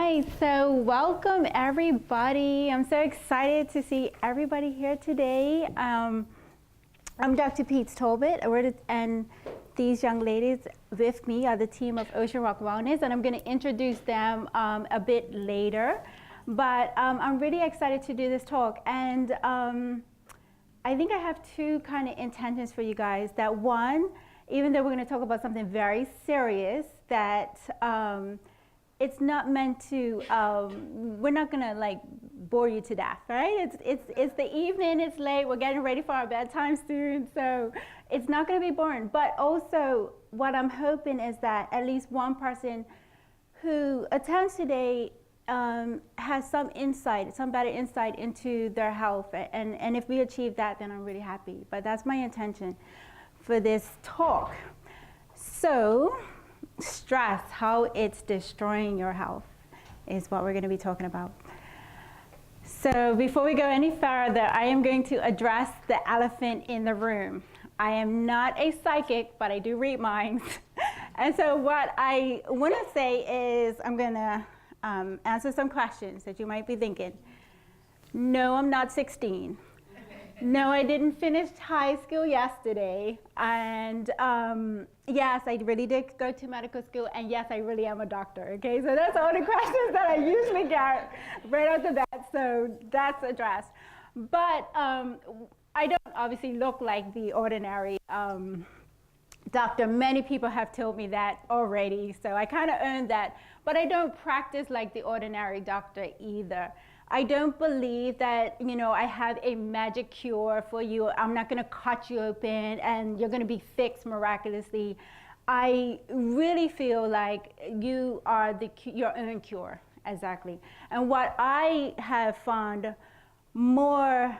right, so welcome everybody. I'm so excited to see everybody here today. I'm Dr. Pete Tolbert, and these young ladies with me are the team of OceanRock Wellness, and I'm going to introduce them a bit later. But I'm really excited to do this talk, and I think I have two kind of intentions for you guys. That one, even though we're going to talk about something very serious, that it's not meant to, we're not gonna like bore you to death, right? It's the evening, it's late, we're getting ready for our bedtime soon, so it's not gonna be boring. But also, what I'm hoping is that at least one person who attends today has some insight, some better insight into their health. And if we achieve that, then I'm really happy. But that's my intention for this talk. So, stress, how it's destroying your health is what we're going to be talking about. So before we go any further, I am going to address the elephant in the room. I am not a psychic, but I do read minds. And so what I want to say is I'm going to answer some questions that you might be thinking. No, I'm not 16. No, I didn't finish high school yesterday, and yes, I really did go to medical school, and yes, I really am a doctor, okay? So that's all the questions that I usually get right off the bat, so that's addressed. But I don't obviously look like the ordinary doctor. Many people have told me that already, so I kind of earned that. But I don't practice like the ordinary doctor either. I don't believe that, you know, I have a magic cure for you. I'm not going to cut you open and you're going to be fixed miraculously. I really feel like you are your own cure, exactly. And what I have found more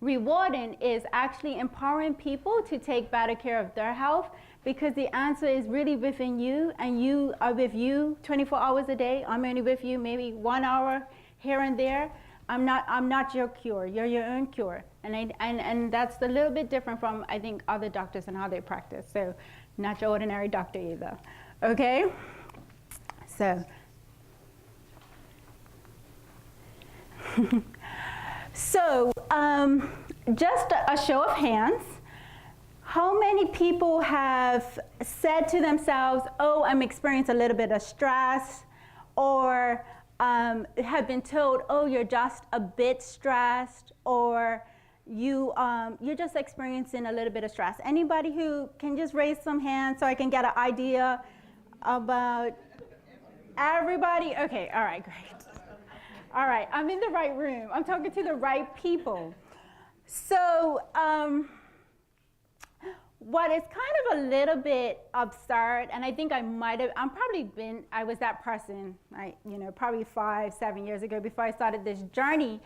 rewarding is actually empowering people to take better care of their health, because the answer is really within you, and you are with you 24 hours a day. I'm only with you maybe 1 hour here and there. I'm not your cure. You're your own cure. And that's a little bit different from, I think, other doctors and how they practice. So not your ordinary doctor either. Okay? So just a show of hands. How many people have said to themselves, oh, I'm experiencing a little bit of stress, or have been told, oh, you're just a bit stressed, or you're just experiencing a little bit of stress? Anybody who can just raise some hands so I can get an idea about everybody? Okay, all right, great. All right, I'm in the right room. I'm talking to the right people. So, what is kind of a little bit absurd, and I think I was that person, probably 5-7 years ago before I started this journey.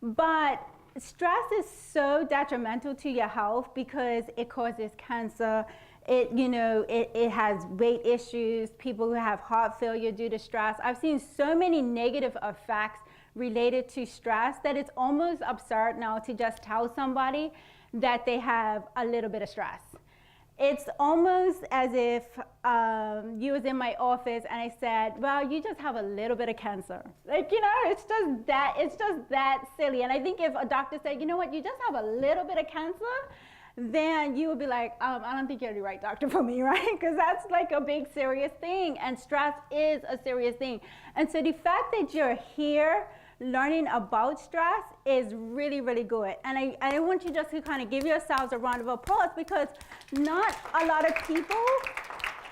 But stress is so detrimental to your health because it causes cancer. It has weight issues, people who have heart failure due to stress. I've seen so many negative effects related to stress that it's almost absurd now to just tell somebody that they have a little bit of stress. It's almost as if you was in my office and I said, well, you just have a little bit of cancer. It's just that silly. And I think if a doctor said, you know what, you just have a little bit of cancer, then you would be like, I don't think you're the right doctor for me, right? Because that's like a big serious thing, and stress is a serious thing. And so the fact that you're here learning about stress is really, really good. And I want you just to kind of give yourselves a round of applause, because not a lot of people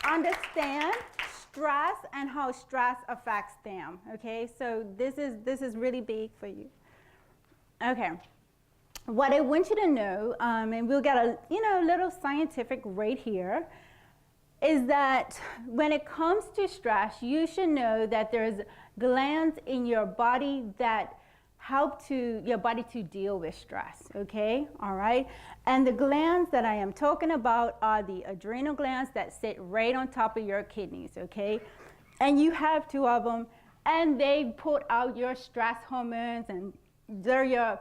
understand stress and how stress affects them, okay? So this is really big for you. Okay. What I want you to know, and we'll get a little scientific right here, is that when it comes to stress, you should know that there's glands in your body that help your body to deal with stress, okay? All right? And the glands that I am talking about are the adrenal glands that sit right on top of your kidneys, okay? And you have 2 of them, and they put out your stress hormones, and they're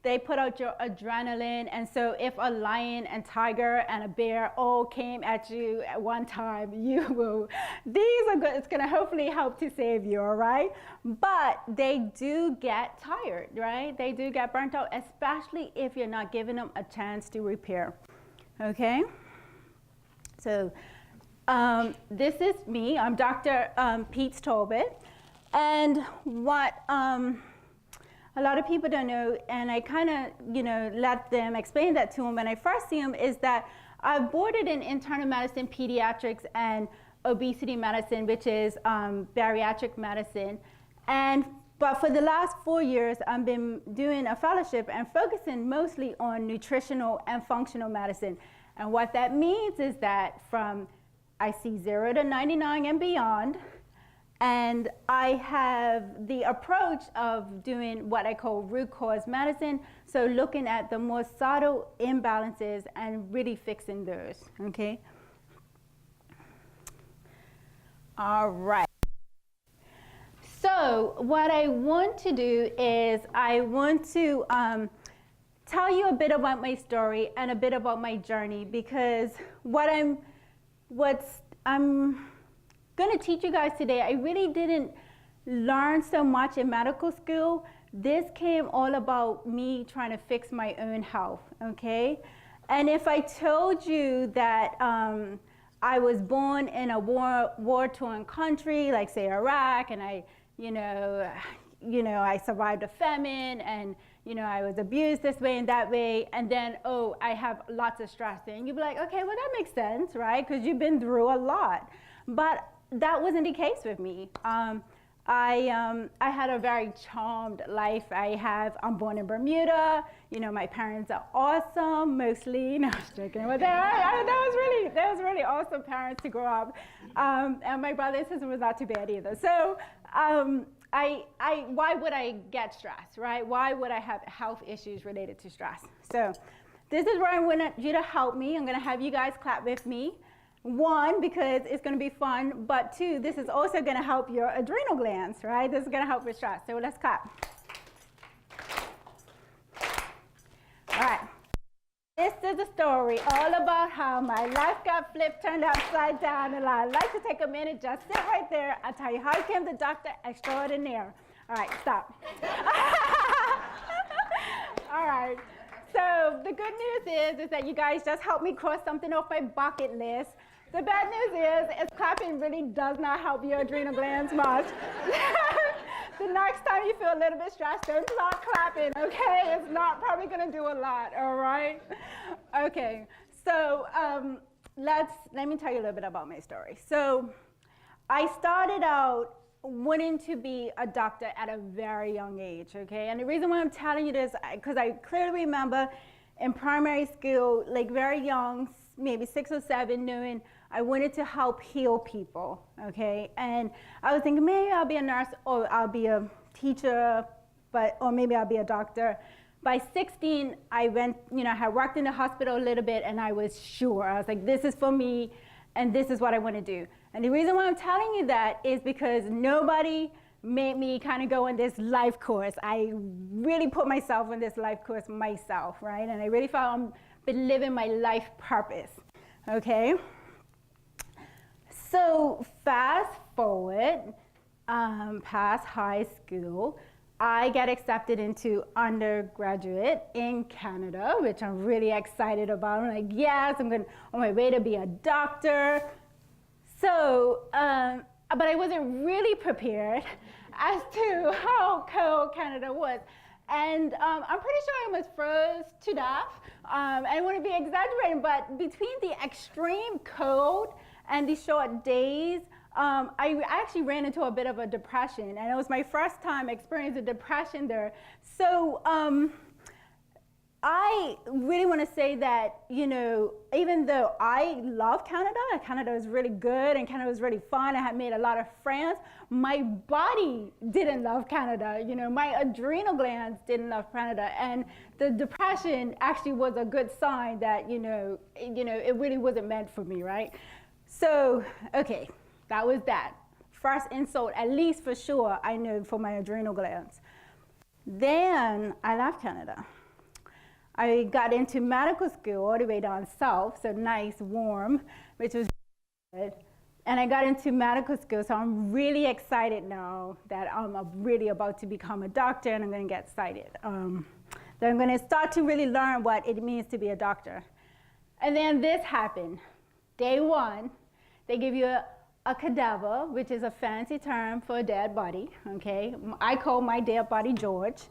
they put out your adrenaline. And so if a lion and tiger and a bear all came at you at one time, these are good. It's gonna hopefully help to save you, all right? But they do get tired, right? They do get burnt out, especially if you're not giving them a chance to repair, okay? So this is me. I'm Dr. Pete Tolbert. And what a lot of people don't know, and I kind of, let them explain that to them when I first see them, is that I've boarded in internal medicine, pediatrics, and obesity medicine, which is bariatric medicine. But for the last 4 years, I've been doing a fellowship and focusing mostly on nutritional and functional medicine. And what that means is that I see 0 to 99 and beyond. And I have the approach of doing what I call root cause medicine, so looking at the more subtle imbalances and really fixing those, okay? All right. So what I want to do is I want to tell you a bit about my story and a bit about my journey, because what I'm going to teach you guys today, I really didn't learn so much in medical school. This came all about me trying to fix my own health, okay? And if I told you that I was born in a war-torn country, like say Iraq, and I survived a famine, and I was abused this way and that way, and then, I have lots of stress, and you'd be like, okay, well that makes sense, right? Because you've been through a lot. But that wasn't the case with me. I had a very charmed life. I'm born in Bermuda. My parents are awesome, mostly. No, I was joking with that. That was really awesome parents to grow up. And my brother and sister was not too bad either. So why would I get stressed, right? Why would I have health issues related to stress? So this is where I want you to help me. I'm going to have you guys clap with me. 1, because it's going to be fun, but 2, this is also going to help your adrenal glands, right? This is going to help with stress. So let's clap. All right. This is a story all about how my life got flipped, turned upside down, and I'd like to take a minute, just sit right there. I'll tell you how I became the doctor extraordinaire. All right, stop. All right. So the good news is that you guys just helped me cross something off my bucket list. The bad news is clapping really does not help your adrenal glands much. The next time you feel a little bit stressed, don't start clapping, okay? It's not probably going to do a lot, all right? Okay, so let me tell you a little bit about my story. So I started out wanting to be a doctor at a very young age, okay? And the reason why I'm telling you this, because I clearly remember in primary school, like very young, maybe 6 or 7, knowing I wanted to help heal people, okay? And I was thinking, maybe I'll be a nurse, or I'll be a teacher, or maybe I'll be a doctor. By 16, I went, I had worked in the hospital a little bit, and I was sure. I was like, this is for me, and this is what I want to do. And the reason why I'm telling you that is because nobody made me kind of go on this life course. I really put myself on this life course myself, right? And I really felt I've been living my life purpose, okay? So fast forward, past high school, I got accepted into undergraduate in Canada, which I'm really excited about. I'm like, yes, I'm on my way to be a doctor. So, but I wasn't really prepared as to how cold Canada was. And I'm pretty sure I almost froze to death. I want to be exaggerating, but between the extreme cold and the short days, I actually ran into a bit of a depression, and it was my first time experiencing depression there. So I really want to say that, even though I love Canada, and Canada was really good, and Canada was really fun, I had made a lot of friends, my body didn't love Canada. My adrenal glands didn't love Canada, and the depression actually was a good sign that, it really wasn't meant for me, right? So, okay, that was that. First insult, at least for sure, I knew for my adrenal glands. Then I left Canada. I got into medical school all the way down south, so nice, warm, which was good. And I got into medical school, so I'm really excited now that I'm really about to become a doctor, and I'm going to get excited. Then I'm going to start to really learn what it means to be a doctor. And then this happened. Day one, they give you a cadaver, which is a fancy term for a dead body, okay? I call my dead body George.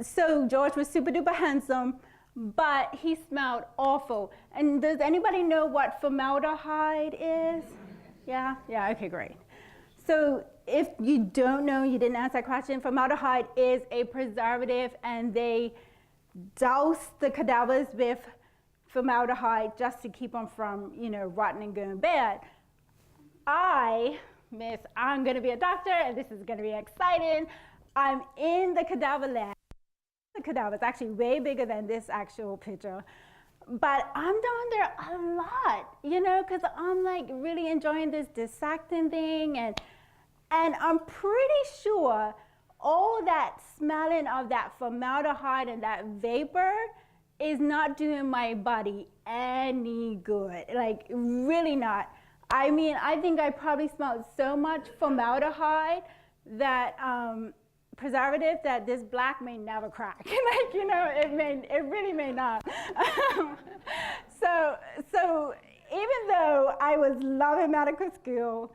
So George was super duper handsome, but he smelled awful. And does anybody know what formaldehyde is? Yeah? Yeah, okay, great. So if you don't know, you didn't answer that question, formaldehyde is a preservative, and they douse the cadavers with formaldehyde just to keep them from, rotting and going bad. I'm going to be a doctor, and this is going to be exciting. I'm in the cadaver lab. The cadaver is actually way bigger than this actual picture. But I'm down there a lot, because I'm like really enjoying this dissecting thing, and I'm pretty sure all that smelling of that formaldehyde and that vapor is not doing my body any good, like really not. I mean, I think I probably smelled so much formaldehyde that preservative that this black may never crack. It really may not. So even though I was loving medical school,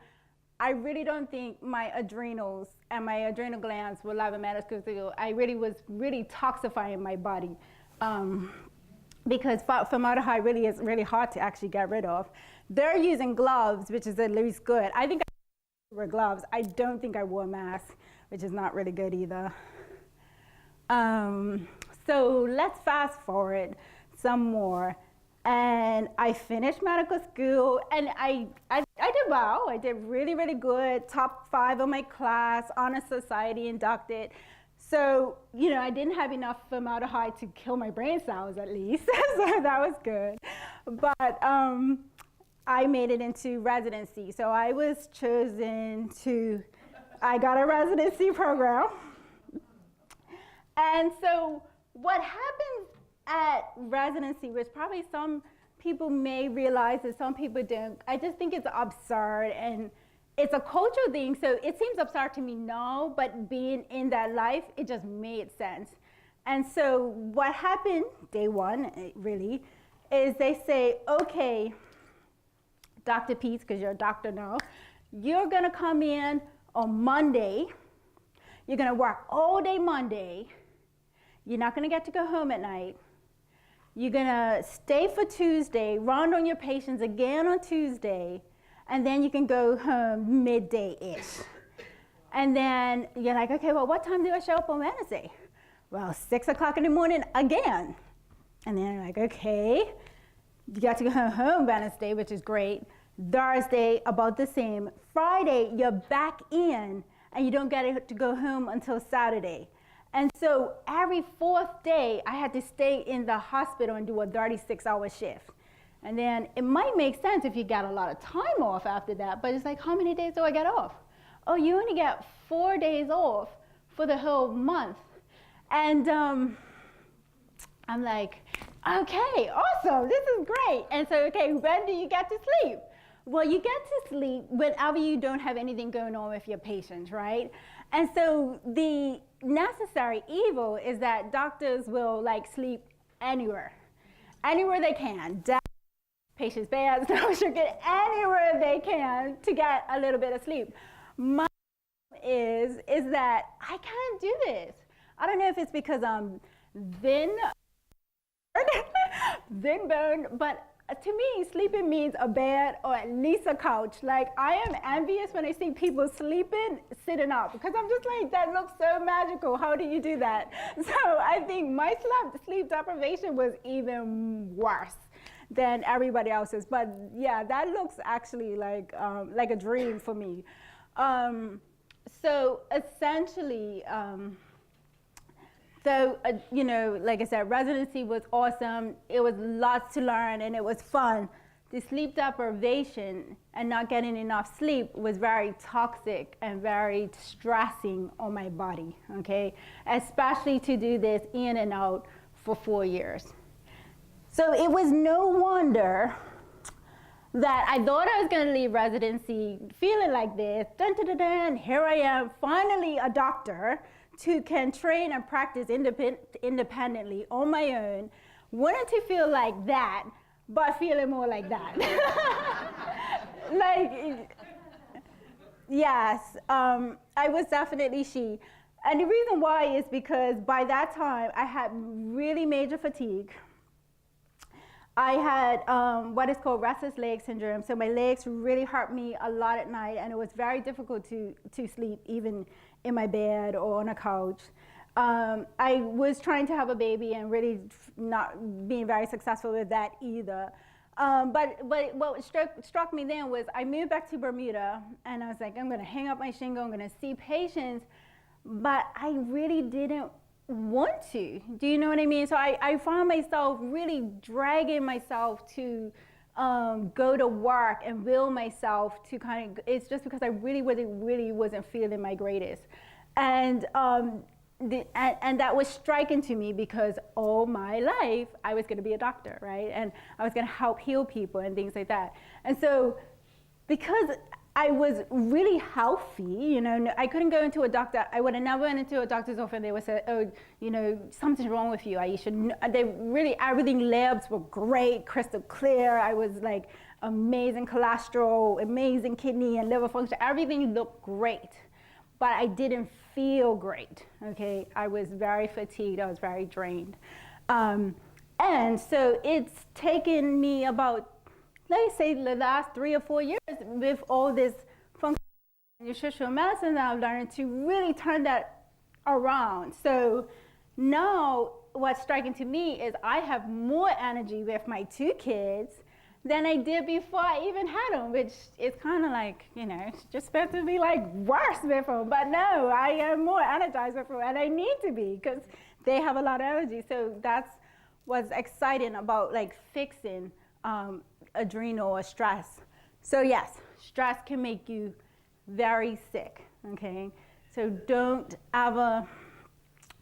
I really don't think my adrenals and my adrenal glands were loving medical school. I really was toxifying my body. Because formaldehyde really is really hard to actually get rid of. They're using gloves, which is at least good. I think I wore gloves. I don't think I wore a mask, which is not really good either. So let's fast forward some more. And I finished medical school, and I did well. I did really, really good, top 5 of my class, honor society inducted. So, I didn't have enough formaldehyde to kill my brain cells, at least, so that was good. But I made it into residency. So I was chosen I got a residency program. And so what happens at residency, which probably some people may realize and some people don't, I just think it's absurd, and it's a cultural thing, so it seems absurd to me now, but being in that life, it just made sense. And so what happened, day one, really, is they say, okay, Dr. Peets, because you're a doctor now, you're gonna come in on Monday, you're gonna work all day Monday, you're not gonna get to go home at night, you're gonna stay for Tuesday, round on your patients again on Tuesday, and then you can go home midday-ish. And then you're like, okay, well, what time do I show up on Wednesday? Well, 6 o'clock in the morning again. And then you're like, okay, you got to go home Wednesday, which is great. Thursday, about the same. Friday, you're back in, and you don't get to go home until Saturday. And so every 4th day, I had to stay in the hospital and do a 36-hour shift. And then it might make sense if you got a lot of time off after that, but it's like, how many days do I get off? Oh, you only get 4 days off for the whole month. And I'm like, okay, awesome, this is great. And so, okay, when do you get to sleep? Well, you get to sleep whenever you don't have anything going on with your patients, right? And so the necessary evil is that doctors will sleep anywhere they can. Patients' beds, no sugar, anywhere they can to get a little bit of sleep. My is that I can't do this. I don't know if it's because I'm thin boned, but to me, sleeping means a bed or at least a couch. Like, I am envious when I see people sleeping, sitting up, because I'm just like, that looks so magical. How do you do that? So I think my sleep deprivation was even worse than everybody else's. But yeah, that looks actually like a dream for me. So essentially, like I said, residency was awesome. It was lots to learn, and it was fun. The sleep deprivation and not getting enough sleep was very toxic and very stressing on my body, okay? Especially to do this in and out for 4 years. So it was no wonder that I thought I was going to leave residency feeling like this. Dun, dun, dun, dun. Here I am, finally a doctor who can train and practice independently on my own. Wanted to feel like that, but feeling more like that. Like, yes, I was definitely she. And the reason why is because by that time I had really major fatigue. I had what is called restless leg syndrome. So my legs really hurt me a lot at night, and it was very difficult to sleep even in my bed or on a couch. I was trying to have a baby and really not being very successful with that either. But what struck me then was I moved back to Bermuda, and I was like, I'm going to hang up my shingle, I'm going to see patients, but I really didn't want to. Do you know what I mean? So I found myself really dragging myself to go to work and will myself to kind of, it's just because I really wasn't feeling my greatest. And that was striking to me because all my life I was going to be a doctor, right? And I was going to help heal people and things like that. And so because I was really healthy, you know, I couldn't go into a doctor. I would have never went into a doctor's office and they would say, oh, you know, something's wrong with you. They really, everything labs were great, crystal clear. I was like amazing cholesterol, amazing kidney and liver function. Everything looked great, but I didn't feel great, okay? I was very fatigued, I was very drained. And so it's taken me about, let's say, the last 3 or 4 years with all this functional nutritional medicine that I've learned to really turn that around. So now what's striking to me is I have more energy with my 2 kids than I did before I even had them, which is kind of like, you know, it's just supposed to be like worse with them. But no, I am more energized with them, and I need to be because they have a lot of energy. So that's what's exciting about like fixing adrenal or stress. So yes, stress can make you very sick, okay? So don't ever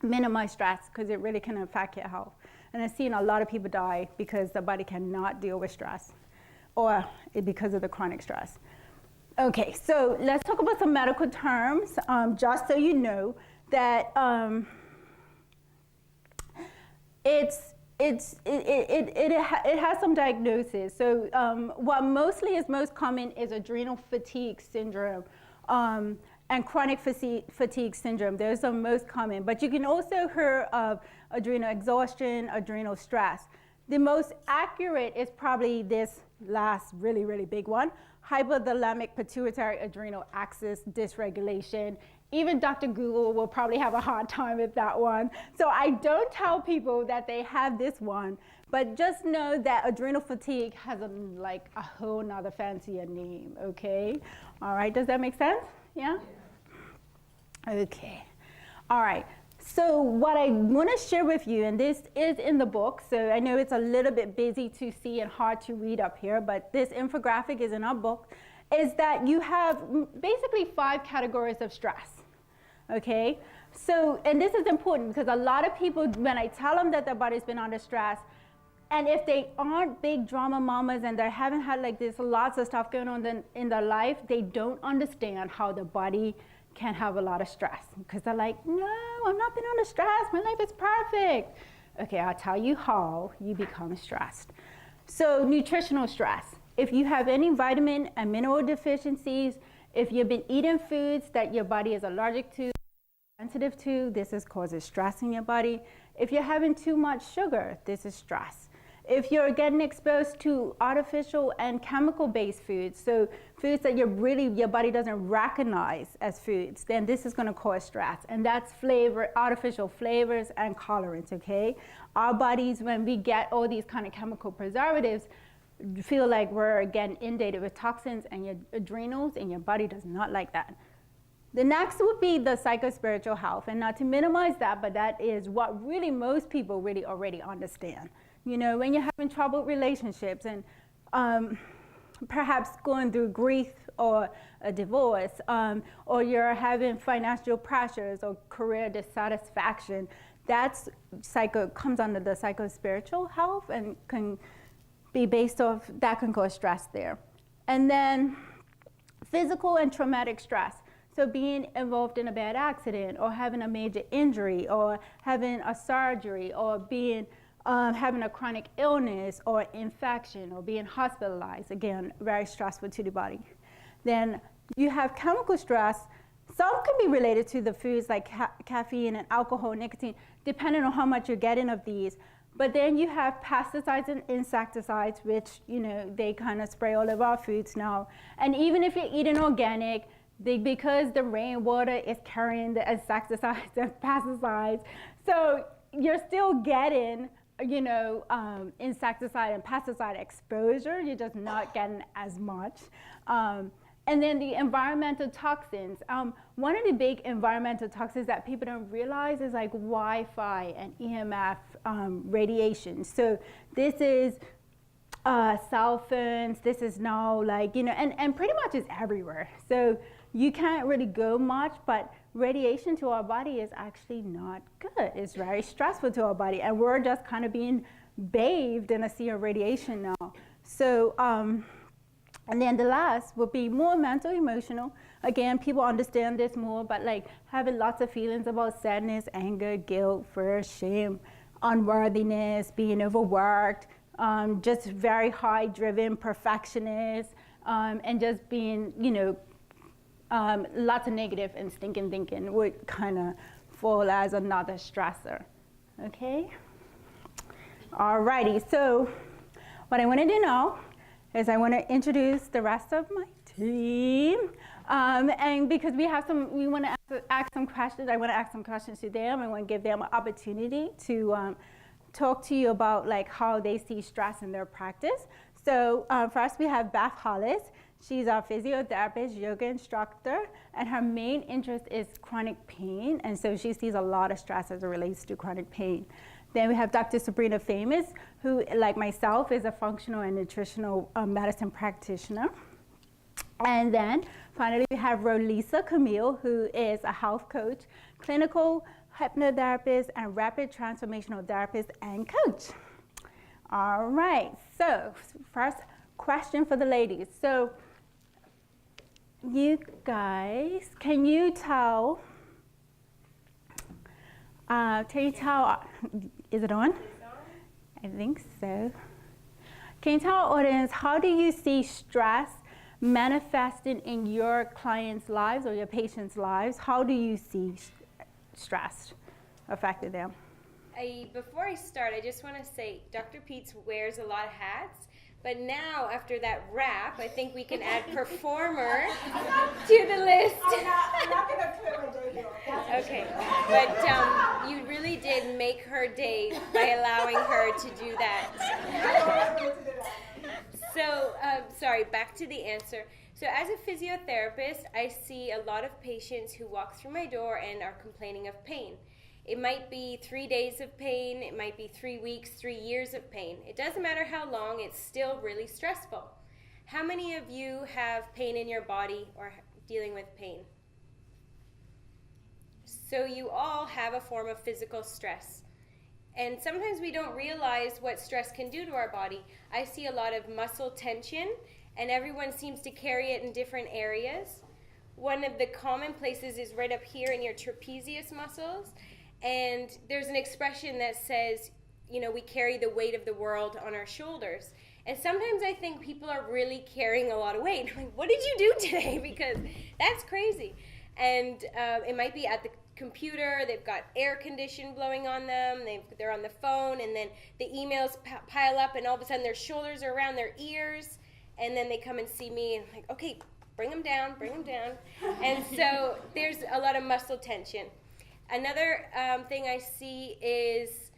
minimize stress because it really can affect your health. And I've seen a lot of people die because the body cannot deal with stress or because of the chronic stress. Okay, so let's talk about some medical terms, just so you know that it has some diagnosis. So what mostly is most common is adrenal fatigue syndrome and chronic fatigue syndrome. Those are most common, but you can also hear of adrenal exhaustion, adrenal stress. The most accurate is probably this last really big one, hypothalamic pituitary adrenal axis dysregulation. Even Dr. Google will probably have a hard time with that one. So I don't tell people that they have this one, but just know that adrenal fatigue has like a whole nother fancier name, okay? All right, does that make sense? Yeah? Okay, all right. So what I want to share with you, and this is in the book, so I know it's a little bit busy to see and hard to read up here, but this infographic is in our book, is that you have basically 5 categories of stress, okay? So, and this is important because a lot of people, when I tell them that their body's been under stress, and if they aren't big drama mamas and they haven't had like this lots of stuff going on in their life, they don't understand how the body can have a lot of stress because they're like, no, I've not been under stress. My life is perfect. Okay, I'll tell you how you become stressed. So nutritional stress. If you have any vitamin and mineral deficiencies, if you've been eating foods that your body is allergic to, sensitive to, this causes stress in your body. If you're having too much sugar, this is stress. If you're getting exposed to artificial and chemical-based foods, so foods that your body doesn't recognize as foods, then this is going to cause stress. And that's artificial flavors and colorants, okay? Our bodies, when we get all these kind of chemical preservatives, feel like we're getting inundated with toxins, and your adrenals and your body does not like that. The next would be the psychospiritual health, and not to minimize that, but that is what really most people really already understand. You know, when you're having troubled relationships and perhaps going through grief or a divorce, or you're having financial pressures or career dissatisfaction, that's comes under the psycho-spiritual health and can be based off, that can cause stress there. And then physical and traumatic stress. So being involved in a bad accident or having a major injury or having a surgery or being having a chronic illness or infection or being hospitalized, again, very stressful to the body. Then you have chemical stress. Some can be related to the foods like caffeine and alcohol, nicotine, depending on how much you're getting of these. But then you have pesticides and insecticides, which, you know, they kind of spray all of our foods now. And even if you're eating organic, because the rainwater is carrying the insecticides and pesticides, so you're still getting, you know, insecticide and pesticide exposure. You're just not getting as much. And then the environmental toxins. One of the big environmental toxins that people don't realize is like Wi-Fi and EMF radiation. So this is cell phones. This is now like, you know, and pretty much it's everywhere. So you can't really go much, but radiation to our body is actually not good. It's very stressful to our body, and we're just kind of being bathed in a sea of radiation now. So, and then the last would be more mental, emotional. Again, people understand this more, but like having lots of feelings about sadness, anger, guilt, fear, shame, unworthiness, being overworked, just very high-driven perfectionist, and just being, you know, lots of negative and stinking thinking would kind of fall as another stressor. Okay? Alrighty, so what I wanted to know is I want to introduce the rest of my team. And because we want to ask some questions, I want to ask some questions to them. I want to give them an opportunity to talk to you about like how they see stress in their practice. So first we have Beth Hollis. She's a physiotherapist, yoga instructor, and her main interest is chronic pain, and so she sees a lot of stress as it relates to chronic pain. Then we have Dr. Sabrina Famous, who, like myself, is a functional and nutritional medicine practitioner. And then finally we have Rolisa Camille, who is a health coach, clinical hypnotherapist, and rapid transformational therapist and coach. All right, so first question for the ladies. So you guys, can you tell, is it on? I think so. Can you tell our audience, how do you see stress manifesting in your clients' lives or your patients' lives? How do you see stress affecting them? Before I start, I just want to say Dr. Peets wears a lot of hats, but now after that wrap, I think we can add performer to the list. I'm not going to quit my day job. Okay, but you really did make her day by allowing her to do that. So, sorry, back to the answer. So as a physiotherapist, I see a lot of patients who walk through my door and are complaining of pain. It might be 3 days of pain, it might be 3 weeks, 3 years of pain. It doesn't matter how long, it's still really stressful. How many of you have pain in your body or dealing with pain? So you all have a form of physical stress. And sometimes we don't realize what stress can do to our body. I see a lot of muscle tension, and everyone seems to carry it in different areas. One of the common places is right up here in your trapezius muscles. And there's an expression that says, you know, we carry the weight of the world on our shoulders. And sometimes I think people are really carrying a lot of weight. I'm like, what did you do today? Because that's crazy. And it might be at the computer, they've got air condition blowing on them, they're on the phone, and then the emails pile up, and all of a sudden their shoulders are around their ears, and then they come and see me, and I'm like, okay, bring them down. And so there's a lot of muscle tension. Another thing I see is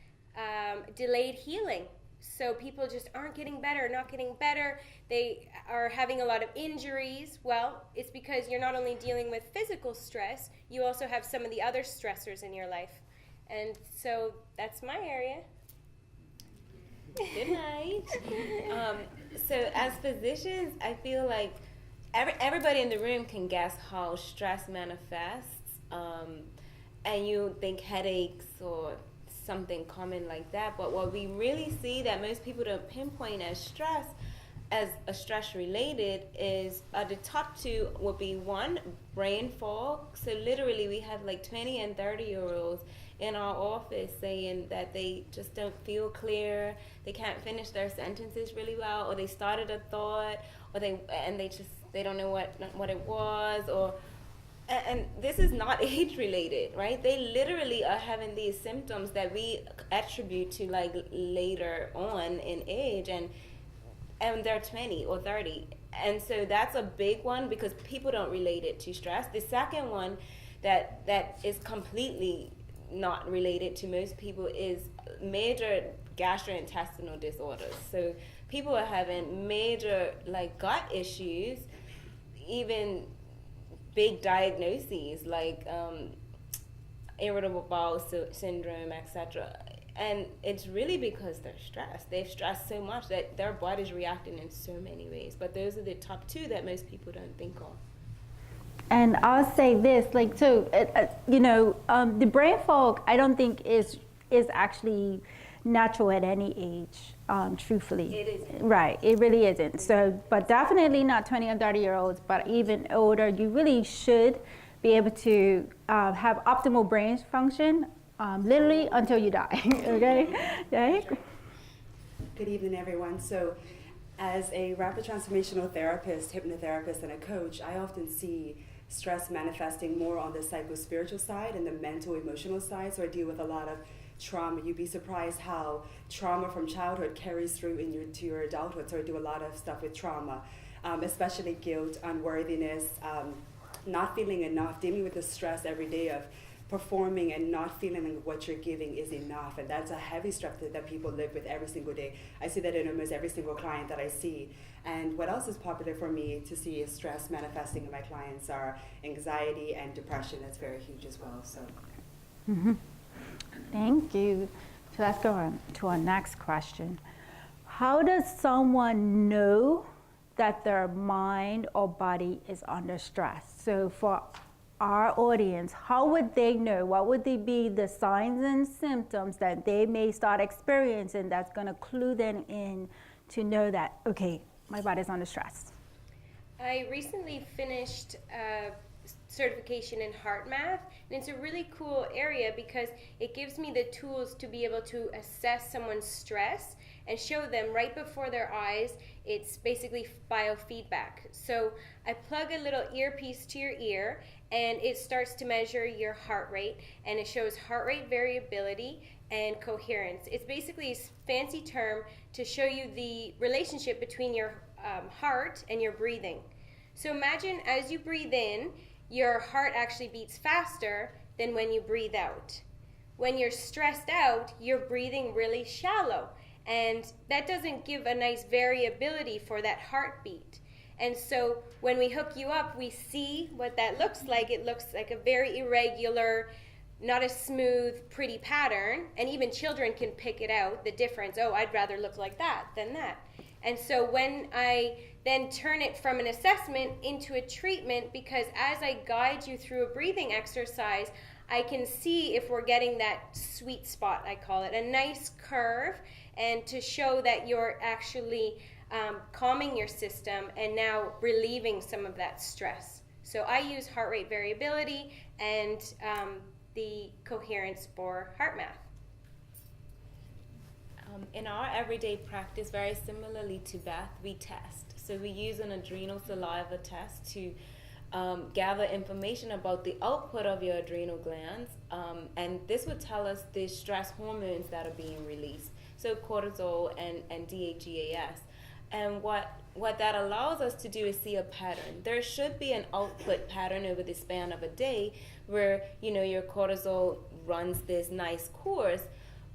delayed healing. So people just aren't getting better, not getting better. They are having a lot of injuries. Well, it's because you're not only dealing with physical stress, you also have some of the other stressors in your life. And so that's my area. Good night. So as physicians, I feel like everybody in the room can guess how stress manifests, and you think headaches or something common like that. But what we really see that most people don't pinpoint as stress, as a stress related, is the top two would be one, brain fog. So literally we have like 20 and 30-year-olds in our office saying that they just don't feel clear, they can't finish their sentences really well, or they started a thought, or they don't know what it was, or and this is not age related, right? They literally are having these symptoms that we attribute to like later on in age, and they're 20 or 30. And so that's a big one because people don't relate it to stress. The second one that is completely not related to most people is major gastrointestinal disorders. So people are having major like gut issues, even big diagnoses like irritable bowel syndrome, etc. And it's really because they're stressed. They've stressed so much that their body's reacting in so many ways. But those are the top two that most people don't think of. And I'll say this, like, so, the brain fog, I don't think is actually natural at any age, truthfully. It isn't. Right, it really isn't. So, but definitely not 20 and 30-year-olds, but even older, you really should be able to have optimal brain function, literally until you die, okay? Okay? Good evening, everyone. So, as a rapid transformational therapist, hypnotherapist, and a coach, I often see stress manifesting more on the psycho-spiritual side and the mental, emotional side. So I deal with a lot of trauma. You'd be surprised how trauma from childhood carries through to your adulthood. So I do a lot of stuff with trauma, especially guilt, unworthiness, not feeling enough, dealing with the stress every day of performing and not feeling like what you're giving is enough. And that's a heavy stress that people live with every single day. I see that in almost every single client that I see. And what else is popular for me to see is stress manifesting in my clients are anxiety and depression. That's very huge as well. So, Thank you. So let's go on to our next question. How does someone know that their mind or body is under stress? So for our audience, how would they know? What would they be the signs and symptoms that they may start experiencing that's going to clue them in to know that, okay, my body's under stress? I recently finished a certification in heart math, and it's a really cool area because it gives me the tools to be able to assess someone's stress and show them right before their eyes. It's basically biofeedback. So I plug a little earpiece to your ear and it starts to measure your heart rate, and it shows heart rate variability and coherence. It's basically a fancy term to show you the relationship between your heart and your breathing. So imagine as you breathe in, your heart actually beats faster than when you breathe out. When you're stressed out, you're breathing really shallow, and that doesn't give a nice variability for that heartbeat. And so when we hook you up, we see what that looks like. It looks like a very irregular, not a smooth, pretty pattern, and even children can pick it out, the difference. Oh, I'd rather look like that than that. And so when I then turn it from an assessment into a treatment, because as I guide you through a breathing exercise, I can see if we're getting that sweet spot, I call it, a nice curve, and to show that you're actually calming your system and now relieving some of that stress. So I use heart rate variability and the coherence for heart math. In our everyday practice, very similarly to Beth, we test. So we use an adrenal saliva test to gather information about the output of your adrenal glands, and this would tell us the stress hormones that are being released, so cortisol and DHEAS. And what that allows us to do is see a pattern. There should be an output pattern over the span of a day where, your cortisol runs this nice course.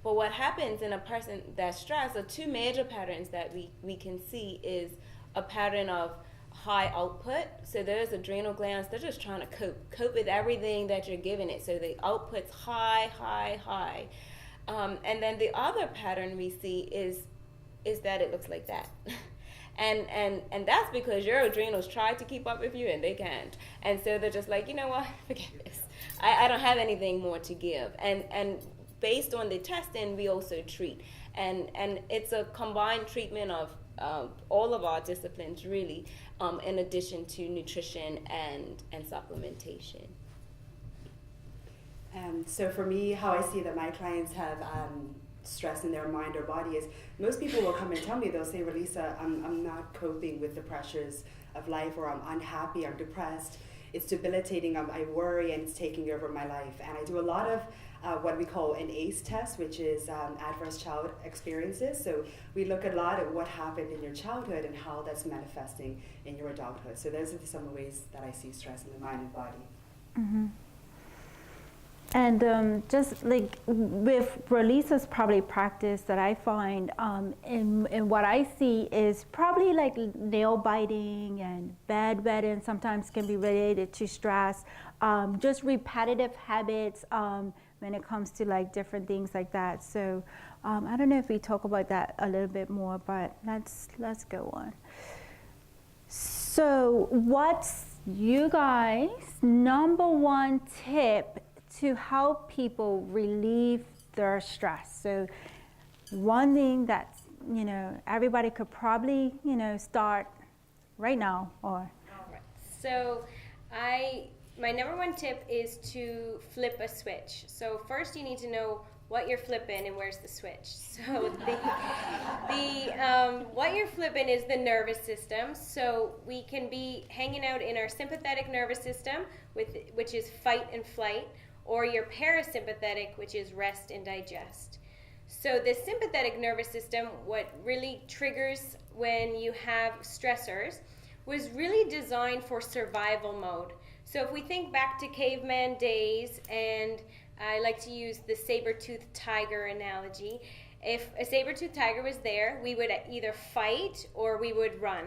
But what happens in a person that's stressed, are two major patterns that we can see is a pattern of high output. So those adrenal glands, they're just trying to cope with everything that you're giving it. So the output's high, high, high. And then the other pattern we see is that it looks like that. And that's because your adrenals try to keep up with you and they can't. And so they're just like, you know what, forget this. I don't have anything more to give. And based on the testing, we also treat. And it's a combined treatment of all of our disciplines, really, in addition to nutrition and supplementation. So for me, how I see that my clients have stress in their mind or body is, most people will come and tell me, they'll say, Relisa, I'm not coping with the pressures of life, or I'm unhappy, I'm depressed, it's debilitating, I worry, and it's taking over my life. And I do a lot of what we call an ACE test, which is adverse child experiences. So we look a lot at what happened in your childhood and how that's manifesting in your adulthood. So those are some ways that I see stress in the mind and body. Mm-hmm. And just like with Relisa's probably practice that I find in what I see is probably like nail biting and bedwetting sometimes can be related to stress, just repetitive habits when it comes to like different things like that. So I don't know if we talk about that a little bit more, but let's go on. So what's you guys' number one tip to help people relieve their stress? So one thing that, you know, everybody could probably, you know, start right now or. All right. So my number one tip is to flip a switch. So first you need to know what you're flipping and where's the switch. So what you're flipping is the nervous system. So we can be hanging out in our sympathetic nervous system, which is fight and flight, or your parasympathetic, which is rest and digest. So the sympathetic nervous system, what really triggers when you have stressors, was really designed for survival mode. So if we think back to caveman days, and I like to use the saber-toothed tiger analogy, if a saber-toothed tiger was there, we would either fight or we would run.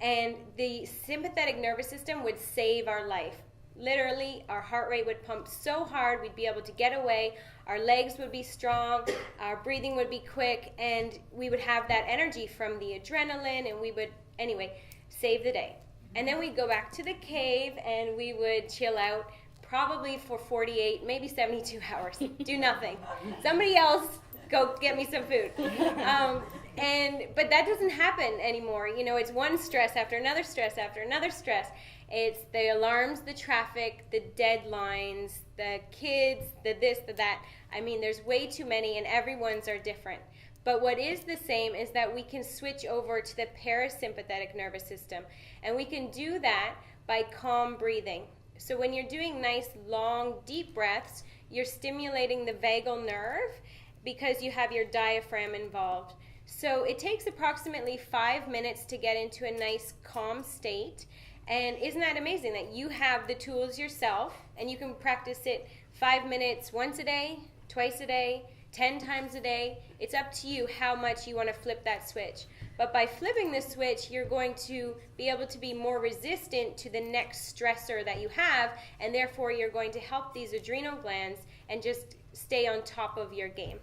And the sympathetic nervous system would save our life. Literally, our heart rate would pump so hard, we'd be able to get away, our legs would be strong, our breathing would be quick, and we would have that energy from the adrenaline, and we would, anyway, save the day. And then we'd go back to the cave, and we would chill out, probably for 48, maybe 72 hours. Do nothing. Somebody else go get me some food. But that doesn't happen anymore. You know, it's one stress after another stress after another stress. It's the alarms, the traffic, the deadlines, the kids, the this, the that. I mean, there's way too many, and everyone's are different. But what is the same is that we can switch over to the parasympathetic nervous system. And we can do that by calm breathing. So when you're doing nice, long, deep breaths, you're stimulating the vagal nerve because you have your diaphragm involved. So it takes approximately 5 minutes to get into a nice, calm state. And isn't that amazing that you have the tools yourself and you can practice it 5 minutes once a day, twice a day, 10 times a day. It's up to you how much you want to flip that switch. But by flipping the switch, you're going to be able to be more resistant to the next stressor that you have, and therefore you're going to help these adrenal glands and just stay on top of your game.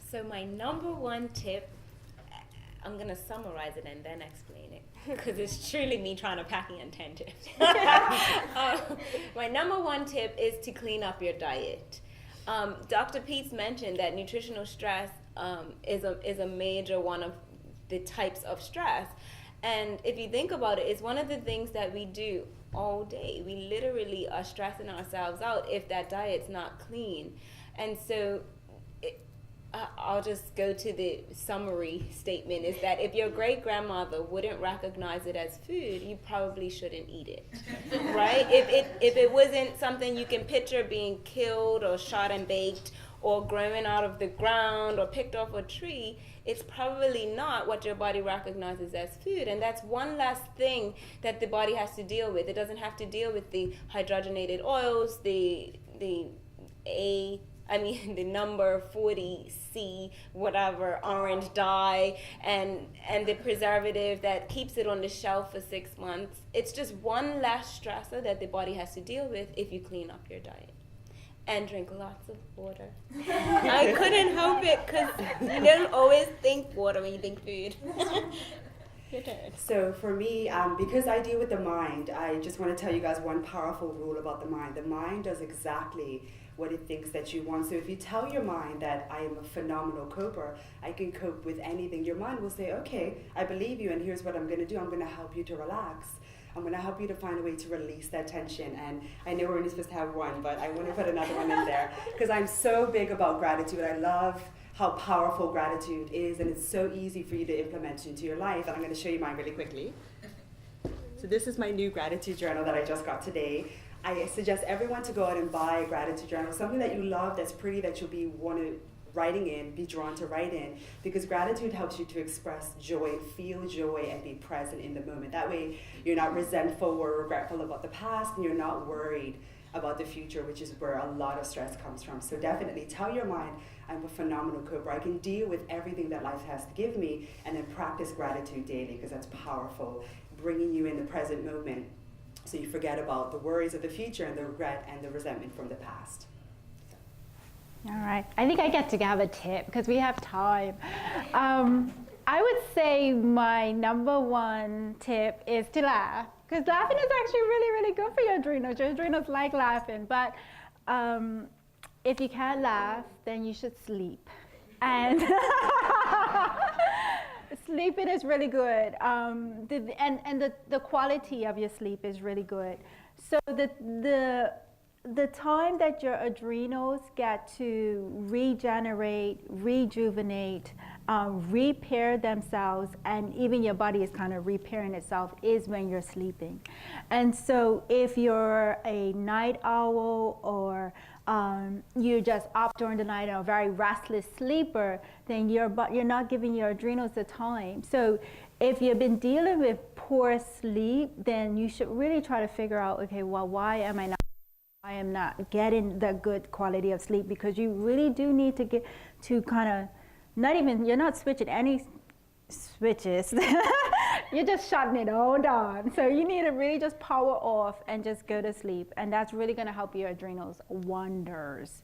So my number one tip, I'm going to summarize it and then explain it, because it's truly me trying to pack in 10 tips. My number one tip is to clean up your diet. Dr. Peets mentioned that nutritional stress is a major one of the types of stress. And if you think about it, it's one of the things that we do all day. We literally are stressing ourselves out if that diet's not clean. And so I'll just go to the summary statement, is that if your great-grandmother wouldn't recognize it as food, you probably shouldn't eat it, right? If it wasn't something you can picture being killed or shot and baked or growing out of the ground or picked off a tree, it's probably not what your body recognizes as food. And that's one last thing that the body has to deal with. It doesn't have to deal with the hydrogenated oils, the number 40C, whatever, orange dye, and the preservative that keeps it on the shelf for 6 months. It's just one less stressor that the body has to deal with if you clean up your diet. And drink lots of water. I couldn't help it because you don't always think water when you think food. Your turn. So for me, because I deal with the mind, I just want to tell you guys one powerful rule about the mind. The mind does exactly what it thinks that you want. So if you tell your mind that I am a phenomenal coper, I can cope with anything, your mind will say, okay, I believe you, and here's what I'm going to do. I'm going to help you to relax. I'm going to help you to find a way to release that tension. And I know we're only supposed to have one, but I want to put another one in there because I'm so big about gratitude. I love how powerful gratitude is, and it's so easy for you to implement into your life. And I'm going to show you mine really quickly. So this is my new gratitude journal that I just got today. I suggest everyone to go out and buy a gratitude journal, something that you love, that's pretty, that you'll be writing in, be drawn to write in, because gratitude helps you to express joy, feel joy, and be present in the moment. That way you're not resentful or regretful about the past, and you're not worried about the future, which is where a lot of stress comes from. So definitely tell your mind, I'm a phenomenal coper. I can deal with everything that life has to give me, and then practice gratitude daily, because that's powerful, bringing you in the present moment so you forget about the worries of the future and the regret and the resentment from the past. All right. I think I get to have a tip because we have time. I would say my number one tip is to laugh, because laughing is actually really, really good for your adrenals. Your adrenals like laughing. But if you can't laugh, then you should sleep. And sleeping is really good. The quality of your sleep is really good. So the time that your adrenals get to regenerate, rejuvenate, repair themselves, and even your body is kind of repairing itself, is when you're sleeping. And so if you're a night owl, or you're just up during the night and a very restless sleeper, then you're not giving your adrenals the time. So if you've been dealing with poor sleep, then you should really try to figure out, okay, well, why am I not getting the good quality of sleep? Because you really do need to get to kind of, you're not switching any switches. You're just shutting it all down. So you need to really just power off and just go to sleep. And that's really going to help your adrenals wonders.